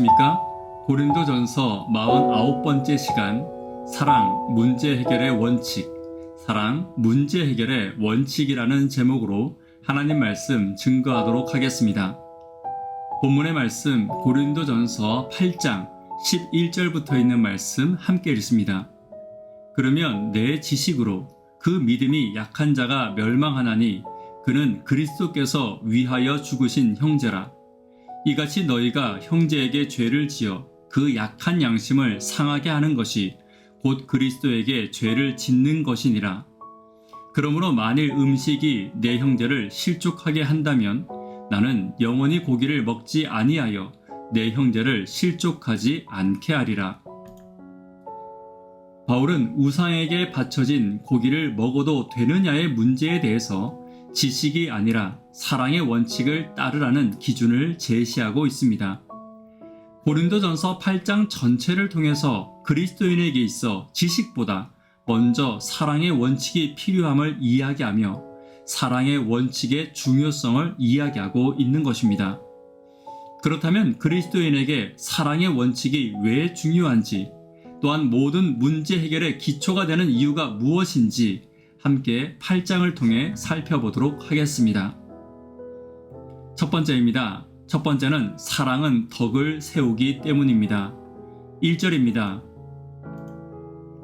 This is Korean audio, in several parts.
안녕하십니까? 고린도전서 49번째 시간 사랑 문제 해결의 원칙, 사랑 문제 해결의 원칙이라는 제목으로 하나님 말씀 증거하도록 하겠습니다. 본문의 말씀 고린도전서 8장 11절부터 있는 말씀 함께 읽습니다. 그러면 내 지식으로 그 믿음이 약한 자가 멸망하나니 그는 그리스도께서 위하여 죽으신 형제라. 이같이 너희가 형제에게 죄를 지어 그 약한 양심을 상하게 하는 것이 곧 그리스도에게 죄를 짓는 것이니라. 그러므로 만일 음식이 내 형제를 실족하게 한다면 나는 영원히 고기를 먹지 아니하여 내 형제를 실족하지 않게 하리라. 바울은 우상에게 바쳐진 고기를 먹어도 되느냐의 문제에 대해서 지식이 아니라 사랑의 원칙을 따르라는 기준을 제시하고 있습니다. 고린도전서 8장 전체를 통해서 그리스도인에게 있어 지식보다 먼저 사랑의 원칙이 필요함을 이야기하며 사랑의 원칙의 중요성을 이야기하고 있는 것입니다. 그렇다면 그리스도인에게 사랑의 원칙이 왜 중요한지, 또한 모든 문제 해결의 기초가 되는 이유가 무엇인지 함께 8장을 통해 살펴보도록 하겠습니다. 첫 번째입니다. 첫 번째는 사랑은 덕을 세우기 때문입니다. 1절입니다.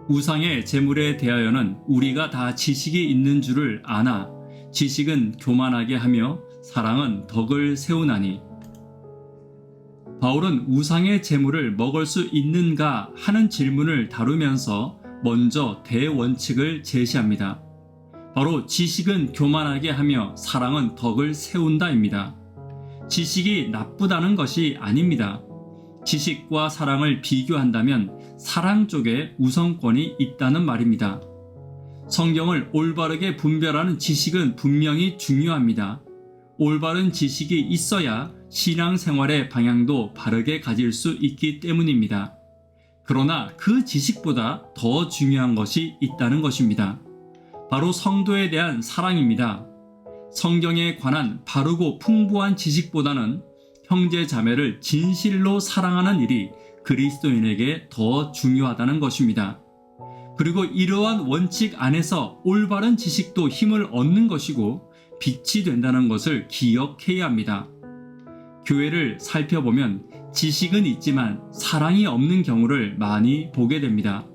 우상의 재물에 대하여는 우리가 다 지식이 있는 줄을 아나 지식은 교만하게 하며 사랑은 덕을 세우나니. 바울은 우상의 재물을 먹을 수 있는가 하는 질문을 다루면서 먼저 대원칙을 제시합니다. 바로 지식은 교만하게 하며 사랑은 덕을 세운다입니다. 지식이 나쁘다는 것이 아닙니다. 지식과 사랑을 비교한다면 사랑 쪽에 우선권이 있다는 말입니다. 성경을 올바르게 분별하는 지식은 분명히 중요합니다. 올바른 지식이 있어야 신앙생활의 방향도 바르게 가질 수 있기 때문입니다. 그러나 그 지식보다 더 중요한 것이 있다는 것입니다. 바로 성도에 대한 사랑입니다. 성경에 관한 바르고 풍부한 지식보다는 형제 자매를 진실로 사랑하는 일이 그리스도인에게 더 중요하다는 것입니다. 그리고 이러한 원칙 안에서 올바른 지식도 힘을 얻는 것이고 빛이 된다는 것을 기억해야 합니다. 교회를 살펴보면 지식은 있지만 사랑이 없는 경우를 많이 보게 됩니다.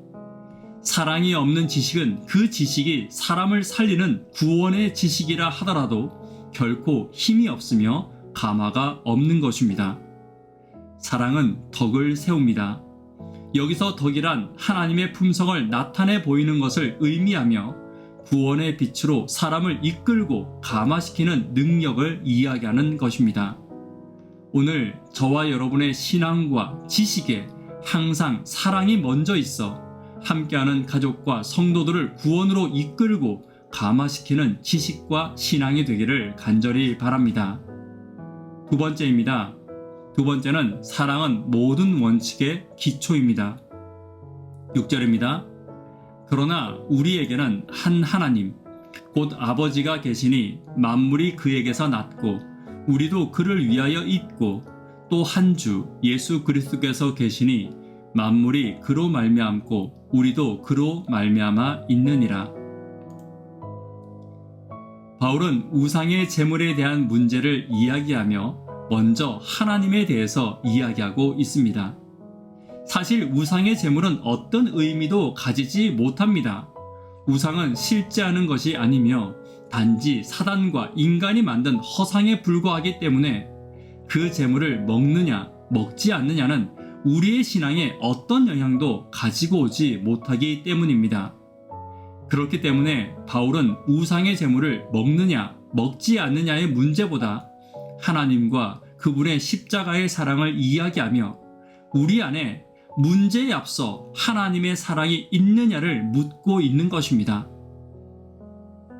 사랑이 없는 지식은 그 지식이 사람을 살리는 구원의 지식이라 하더라도 결코 힘이 없으며 감화가 없는 것입니다. 사랑은 덕을 세웁니다. 여기서 덕이란 하나님의 품성을 나타내 보이는 것을 의미하며 구원의 빛으로 사람을 이끌고 감화시키는 능력을 이야기하는 것입니다. 오늘 저와 여러분의 신앙과 지식에 항상 사랑이 먼저 있어 함께하는 가족과 성도들을 구원으로 이끌고 감화시키는 지식과 신앙이 되기를 간절히 바랍니다. 두 번째입니다. 두 번째는 사랑은 모든 원칙의 기초입니다. 6절입니다. 그러나 우리에게는 한 하나님, 곧 아버지가 계시니 만물이 그에게서 났고 우리도 그를 위하여 있고 또 한 주 예수 그리스도께서 계시니 만물이 그로 말미암고 우리도 그로 말미암아 있느니라. 바울은 우상의 재물에 대한 문제를 이야기하며 먼저 하나님에 대해서 이야기하고 있습니다. 사실 우상의 재물은 어떤 의미도 가지지 못합니다. 우상은 실제하는 것이 아니며 단지 사단과 인간이 만든 허상에 불과하기 때문에 그 재물을 먹느냐 먹지 않느냐는 우리의 신앙에 어떤 영향도 가지고 오지 못하기 때문입니다. 그렇기 때문에 바울은 우상의 재물을 먹느냐 먹지 않느냐의 문제보다 하나님과 그분의 십자가의 사랑을 이야기하며 우리 안에 문제에 앞서 하나님의 사랑이 있느냐를 묻고 있는 것입니다.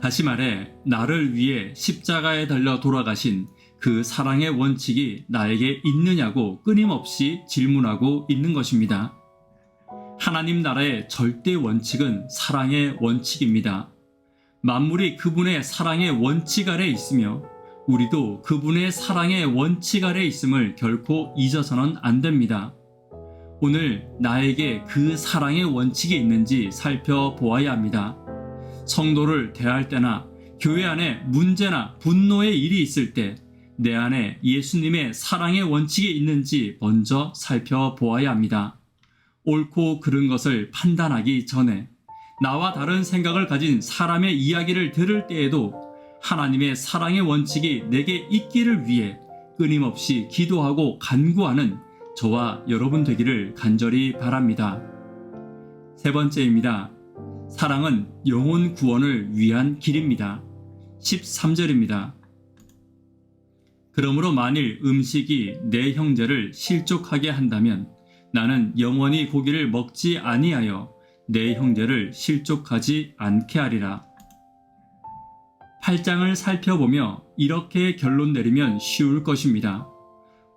다시 말해 나를 위해 십자가에 달려 돌아가신 그 사랑의 원칙이 나에게 있느냐고 끊임없이 질문하고 있는 것입니다. 하나님 나라의 절대 원칙은 사랑의 원칙입니다. 만물이 그분의 사랑의 원칙 아래 있으며 우리도 그분의 사랑의 원칙 아래 있음을 결코 잊어서는 안 됩니다. 오늘 나에게 그 사랑의 원칙이 있는지 살펴보아야 합니다. 성도를 대할 때나 교회 안에 문제나 분노의 일이 있을 때 내 안에 예수님의 사랑의 원칙이 있는지 먼저 살펴보아야 합니다. 옳고 그른 것을 판단하기 전에 나와 다른 생각을 가진 사람의 이야기를 들을 때에도 하나님의 사랑의 원칙이 내게 있기를 위해 끊임없이 기도하고 간구하는 저와 여러분 되기를 간절히 바랍니다. 세 번째입니다. 사랑은 영혼 구원을 위한 길입니다. 13절입니다. 그러므로 만일 음식이 내 형제를 실족하게 한다면 나는 영원히 고기를 먹지 아니하여 내 형제를 실족하지 않게 하리라. 8장을 살펴보며 이렇게 결론 내리면 쉬울 것입니다.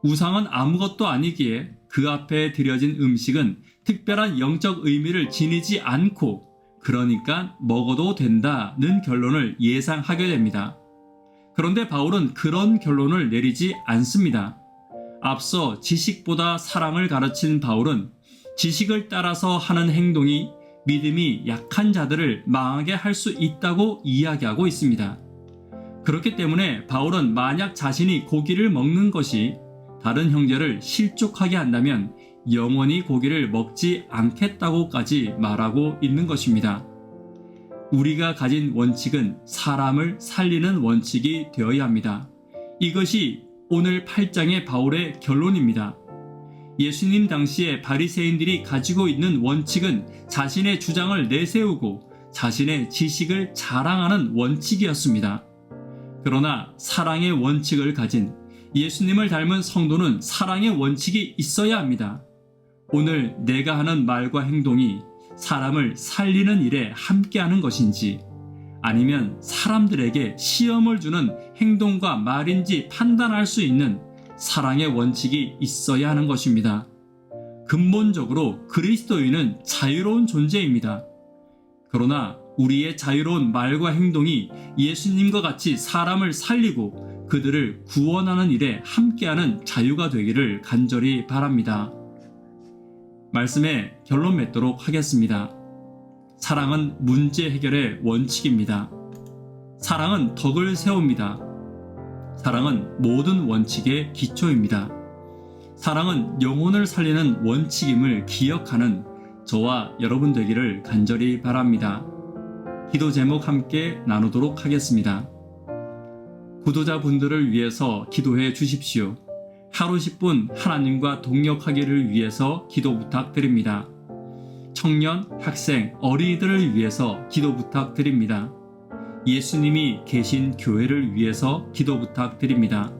우상은 아무것도 아니기에 그 앞에 드려진 음식은 특별한 영적 의미를 지니지 않고 그러니까 먹어도 된다는 결론을 예상하게 됩니다. 그런데 바울은 그런 결론을 내리지 않습니다. 앞서 지식보다 사랑을 가르친 바울은 지식을 따라서 하는 행동이 믿음이 약한 자들을 망하게 할 수 있다고 이야기하고 있습니다. 그렇기 때문에 바울은 만약 자신이 고기를 먹는 것이 다른 형제를 실족하게 한다면 영원히 고기를 먹지 않겠다고까지 말하고 있는 것입니다. 우리가 가진 원칙은 사람을 살리는 원칙이 되어야 합니다. 이것이 오늘 8장의 바울의 결론입니다. 예수님 당시에 바리새인들이 가지고 있는 원칙은 자신의 주장을 내세우고 자신의 지식을 자랑하는 원칙이었습니다. 그러나 사랑의 원칙을 가진 예수님을 닮은 성도는 사랑의 원칙이 있어야 합니다. 오늘 내가 하는 말과 행동이 사람을 살리는 일에 함께하는 것인지 아니면 사람들에게 시험을 주는 행동과 말인지 판단할 수 있는 사랑의 원칙이 있어야 하는 것입니다. 근본적으로 그리스도인은 자유로운 존재입니다. 그러나 우리의 자유로운 말과 행동이 예수님과 같이 사람을 살리고 그들을 구원하는 일에 함께하는 자유가 되기를 간절히 바랍니다. 말씀에 결론 맺도록 하겠습니다. 사랑은 문제 해결의 원칙입니다. 사랑은 덕을 세웁니다. 사랑은 모든 원칙의 기초입니다. 사랑은 영혼을 살리는 원칙임을 기억하는 저와 여러분 되기를 간절히 바랍니다. 기도 제목 함께 나누도록 하겠습니다. 구도자분들을 위해서 기도해 주십시오. 하루 10분 하나님과 동역하기를 위해서 기도 부탁드립니다. 청년, 학생, 어린이들을 위해서 기도 부탁드립니다. 예수님이 계신 교회를 위해서 기도 부탁드립니다.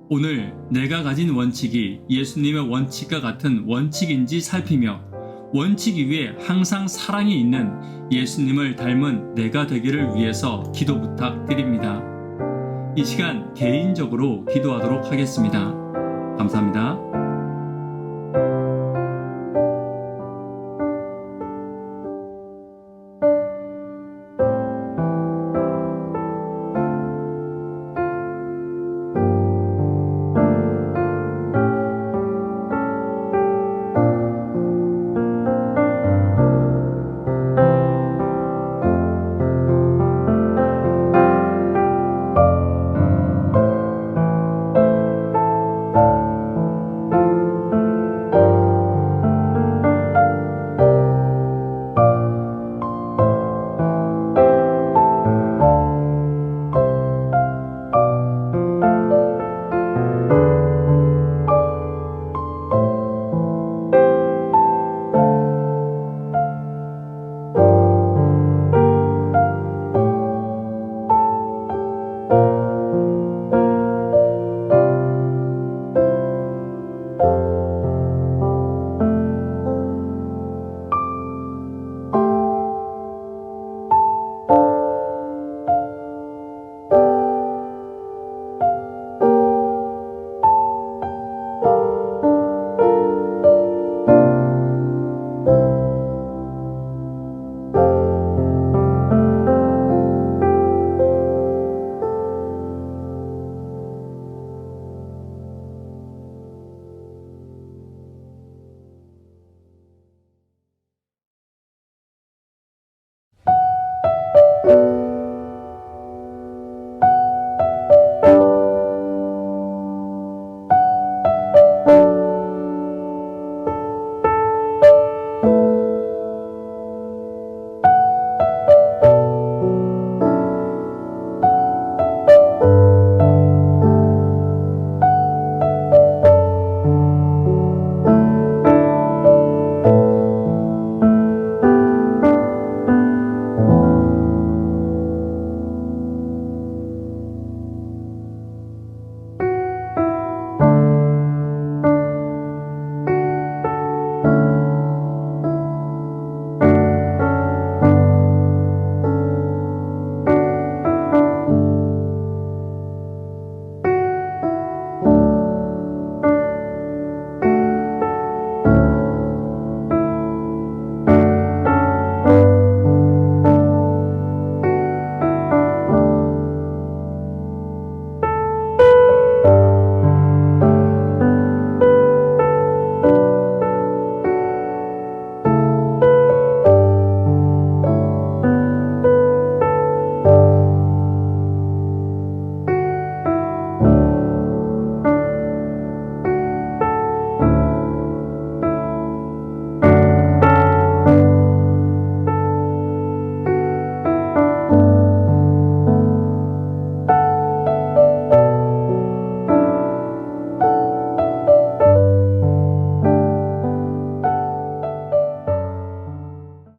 오늘 내가 가진 원칙이 예수님의 원칙과 같은 원칙인지 살피며 원칙 위에 항상 사랑이 있는 예수님을 닮은 내가 되기를 위해서 기도 부탁드립니다. 이 시간 개인적으로 기도하도록 하겠습니다. 감사합니다.